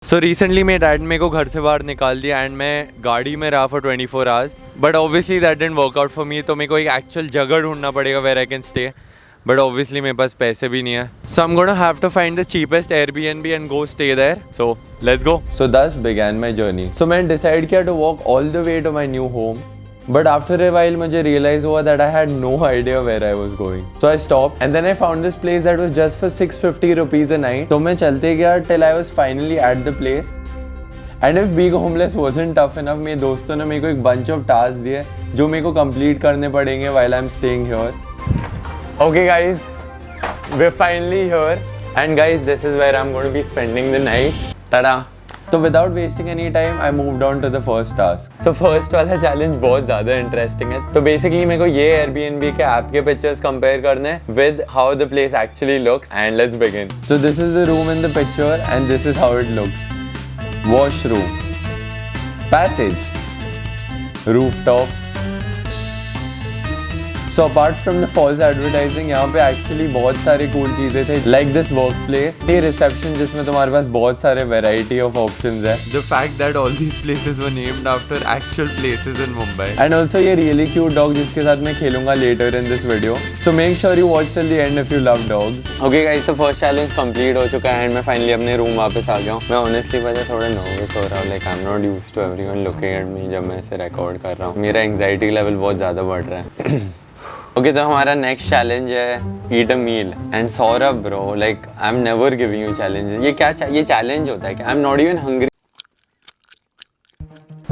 So recently मेरे dad मेरे को घर से बाहर निकाल दिया एंड मैं गाड़ी में रहा for 24 hours but obviously that didn't work out for me. तो मेरे को एक एक्चुअल जगह ढूंढना पड़ेगा where I can stay, but obviously मेरे पास पैसे भी नहीं है। So I am gonna have to find the cheapest Airbnb and go stay there. So let's go. So that's began my journey. So मैंने डिसाइड किया to walk all the way to my new home, but after a while मुझे realize हुआ that I had no idea where I was going. So I stopped and then I found this place that was just for 650 rupees a night. तो मैं चलते गया till I was finally at the place. And if being homeless wasn't tough enough, मेरे दोस्तों ने मेरे को एक bunch of tasks दिए जो मेरे को complete करने पड़ेंगे while I'm staying here. Okay guys, we're finally here and guys this is where I'm going to be spending the night. Ta-da! तो without wasting any time I moved on to the first task. So first वाला challenge बहुत ज़्यादा interesting है। तो basically मेरे को ये Airbnb के ऐप के पिक्चर्स कंपेयर करने with how the place actually looks and let's begin. So this is the room in the picture and this is how it looks. Washroom, passage, rooftop. So apart from the false advertising यहाँ पे actually बहुत सारे cool चीजें थे like this work place, ये reception जिसमें तुम्हारे पास बहुत सारे वेराइटी ऑफ ऑप्शंस है। The fact that all these places were named after actual places in Mumbai and also ये रियली क्यूट डॉग जिसके साथ मैं खेलूंगा later in this video. So make sure you watch till the end if you love dogs. Okay guys, तो first challenge complete हो चुका है and मैं फाइनली अपने रूम वापस आ गया हूँ। मैं ऑनेस्टली वजह थोड़ा नर्वस हो रहा हूँ, like I am not used to everyone looking at me जब मैं इसे रिकॉर्ड कर रहा हूँ। मेरा एंग्जाइटी लेवल बहुत ज़्यादा बढ़ रहा है। ओके, तो हमारा नेक्स्ट चैलेंज है eat a meal and Saurabh bro, like I am never giving you challenges. ये क्या ये चैलेंज होता है कि I am not even hungry.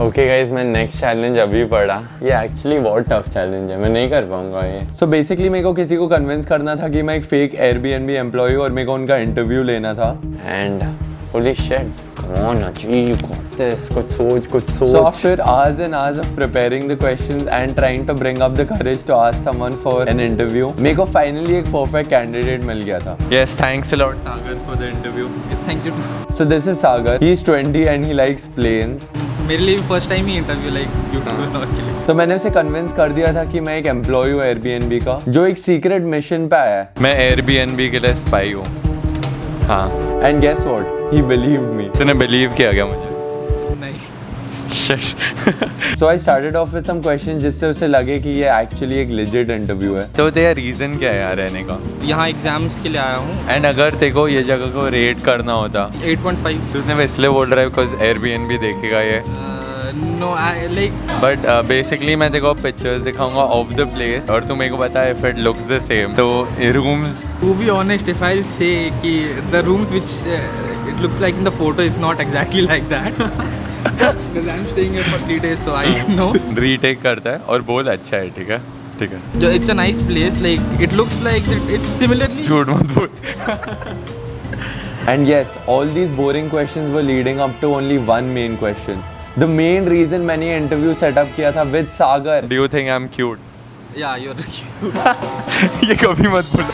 Okay guys, मैं नेक्स्ट चैलेंज अभी पढ़ा। ये एक्चुअली बहुत टफ चैलेंज है, मैं नहीं कर पाऊंगा ये। सो बेसिकली मेरे को किसी को कन्विंस करना था कि मैं एक फेक एयरबीएनबी एम्प्लॉय हूँ और मेरे को उनका इंटरव्यू लेना था। And holy shit, come on Achi, you got this. कुछ सोच। So after hours and hours of preparing the questions and trying to bring up the courage to ask someone for an interview, मेरे को finally एक perfect candidate मिल गया था। Yes, thanks a lot Sagar for the interview. Thank you. So this is Sagar. He's 20 and he likes planes. मेरे लिए first time ही interview like YouTube के लिए। तो मैंने उसे कन्विंस कर दिया था कि मैं एक एम्प्लॉय हूँ एयरबीएनबी का जो एक सीक्रेट मिशन पे आया है। मैं एयरबीएनबी के लिए स्पाई हूँ। हाँ, and guess what, he believed me. तूने बिलीव किया क्या मुझे? नहीं। So I started off with some questions जिससे उसे लगे कि ये एक्चुअली एक legit इंटरव्यू है। तो तेरा रीजन क्या है यहाँ रहने का? यहाँ एग्जाम्स के लिए आया हूँ। एंड अगर तेरे को ये जगह को रेट करना होता 8.5। तो उसने इसलिए बोल रहा है बिकॉज एयरबीएनबी देखेगा ये। No I like, but basically मैं देखो पिक्चर्स दिखाऊंगा ऑफ द प्लेस और तू मेरे को बता if it looks the same. तो rooms, to be honest if I say कि the rooms which it looks like in the photo is not exactly like that because I am staying here for 3 days, so I know. Retake करता है और बोल अच्छा है, ठीक है ठीक है। जो it's a nice place, like it looks like it's similarly. झूठ मत बोल। And yes, all these boring questions were leading up to only one main question. The main reason मैंने इंटरव्यू सेटअप किया था with Sagar. Do you think I'm cute? Yeah, you're cute. ये कभी मत बोलो।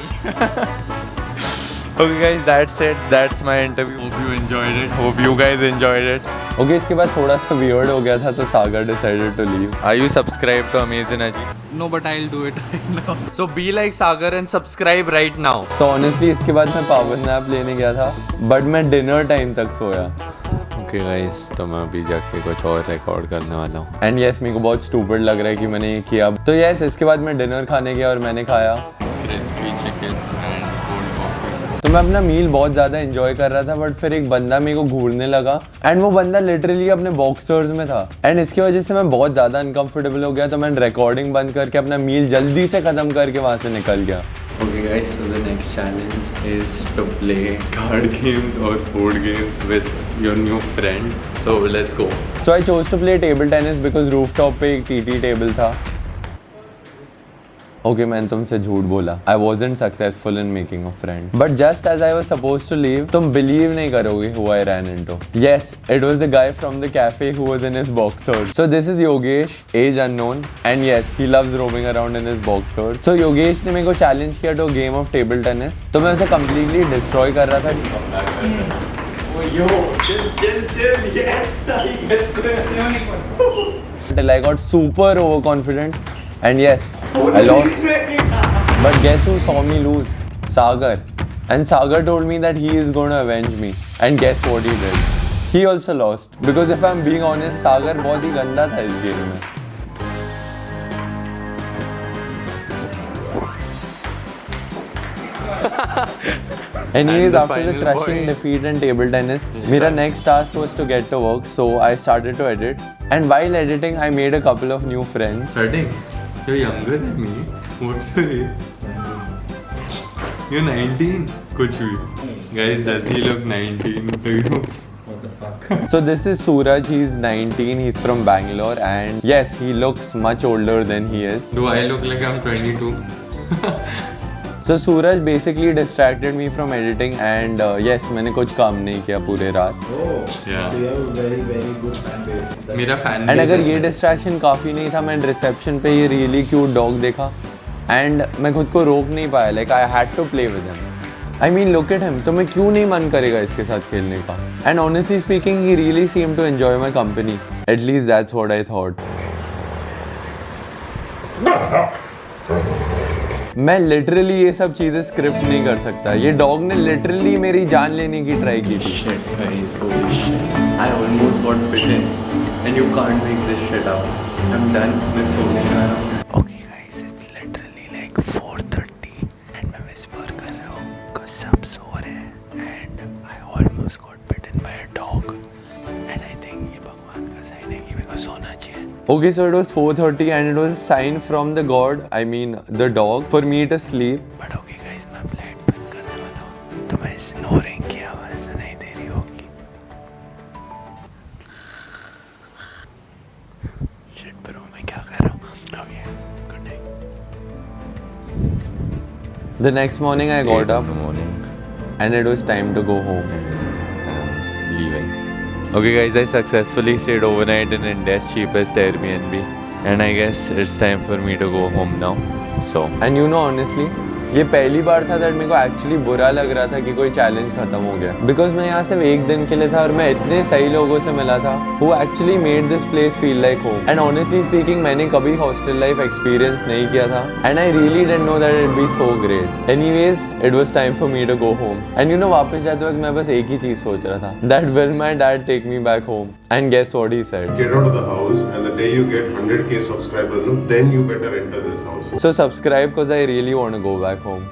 Okay guys, that's it. That's my interview. Hope you enjoyed it. Hope you guys enjoyed it. Okay, इसके बाद थोड़ा सा weird हो गया था तो Sagar decided to leave. Are you subscribed to Amazing Aji? No, but I'll do it right now. So be like Sagar and subscribe right now. So honestly इसके बाद मैं power nap लेने गया था but मैं dinner time तक सोया। Okay guys, तो मैं अभी जाके कुछ और रिकॉर्ड करने वाला हूँ। And yes, मेरे को बहुत stupid लग रहा है कि मैंने ये किया। तो yes, इसके बाद मैं डिनर खाने गया और मैंने खाया crispy chicken and cold coffee। तो मैं अपना मील बहुत ज़्यादा एंजॉय कर रहा था बट फिर एक बंदा मेरे को घूरने लगा एंड वो बंदा लिटरली अपने बॉक्सर्स में था एंड इसकी वजह से मैं बहुत ज़्यादा अनकंफर्टेबल हो गया। तो मैंने रिकॉर्डिंग बंद करके अपना मील जल्दी से ख़त्म करके वहाँ से निकल गया। Okay guys, so the next challenge is to play card games or board games with your new friend. So let's go. So I chose to play table tennis because rooftop पे एक TT table था। Okay, मैंने तुमसे झूठ बोला। I wasn't successful in making a friend. But just as I was supposed to leave, तुम believe नहीं करोगे who I ran into. Yes, it was the guy from the cafe who was in his boxers. So this is Yogesh, age unknown, and yes, he loves roaming around in his boxers. So Yogesh ने मेरे को challenge किया to a game of table tennis. तो मैं उसे completely destroy कर रहा था। Yo, chill, yes, I guess. Till I got super overconfident. And yes, I lost. But guess who saw me lose? Sagar. And Sagar told me that he is going to avenge me. And guess what he did? He also lost because if I'm being honest, Sagar बहुत ही गंदा था इस game में. Anyways, after the crushing defeat in table tennis, my next task was to get to work, so I started to edit. And while editing, I made a couple of new friends. Starting? You're younger than me. What's your age? You're 19? Kuch bhi. Guys, does he look 19 to you? What the fuck? So this is Suraj, he's 19, he's from Bangalore, and yes, he looks much older than he is. Do I look like I'm 22? So Suraj basically distracted me from editing and yes, मैंने कुछ काम नहीं किया पूरे रात. Oh, Yeah. so you have a very, very good fan base. मेरा fan and base अगर है. ये डिस्ट्रैक्शन काफ़ी नहीं था, मैं रिसेप्शन पे ये रियली क्यूट डॉग देखा एंड मैं खुद को रोक नहीं पाया. Like I had to play with him. I mean look at him. तो मैं क्यों नहीं मन करेगा इसके साथ खेलने का. And honestly speaking he really seem to enjoy my company. At least that's what I thought. मैं लिटरली ये सब चीज़ें स्क्रिप्ट नहीं कर सकता. ये डॉग ने लिटरली मेरी जान लेने की ट्राई की थी. Shit, guys, holy shit. I almost got bitten. And you can't make this shit up. I'm done. मैं सोने जा रहा हूँ. Okay guys, it's literally like 4:30 and मैं whisper कर रहा हूँ because सब सो रहे हैं and I almost got bitten by a dog and I think ये भगवान का साइन है कि मेरे को सोना चाहिए. Okay, so it was 4:30 and it was a sign from the god, I mean the dog, for me to sleep. But okay guys, मैं अब लाइट बंद करने वाला हूँ तो मैं स्नोरिंग की आवाज़ सुनाई दे रही होगी. Shit bro, मैं क्या कर रहा हूँ? Okay, good night. The next morning I got up and it was time to go home. Leaving. Okay guys, I successfully stayed overnight in India's cheapest Airbnb and I guess it's time for me to go home now. So, and you know honestly, ये पहली बार था that मेरे को actually बुरा लग रहा था कि कोई चैलेंज खत्म हो गया. बिकॉज मैं यहाँ सिर्फ एक दिन के लिए था और मैं इतने सही लोगों से मिला था who actually made this place feel like home. And honestly speaking, मैंने कभी हॉस्टल लाइफ एक्सपीरियंस नहीं किया था and I really didn't know that it'd be so great. Anyways, it was time for me to go home. And you know, वापस जाते वक्त मैं बस एक ही चीज़ सोच रहा था, that will my dad take me back home? And guess what he said? Get out of the house, and the day you get 100k subscribers, no, then you better enter this house. So subscribe because I really want to go back home.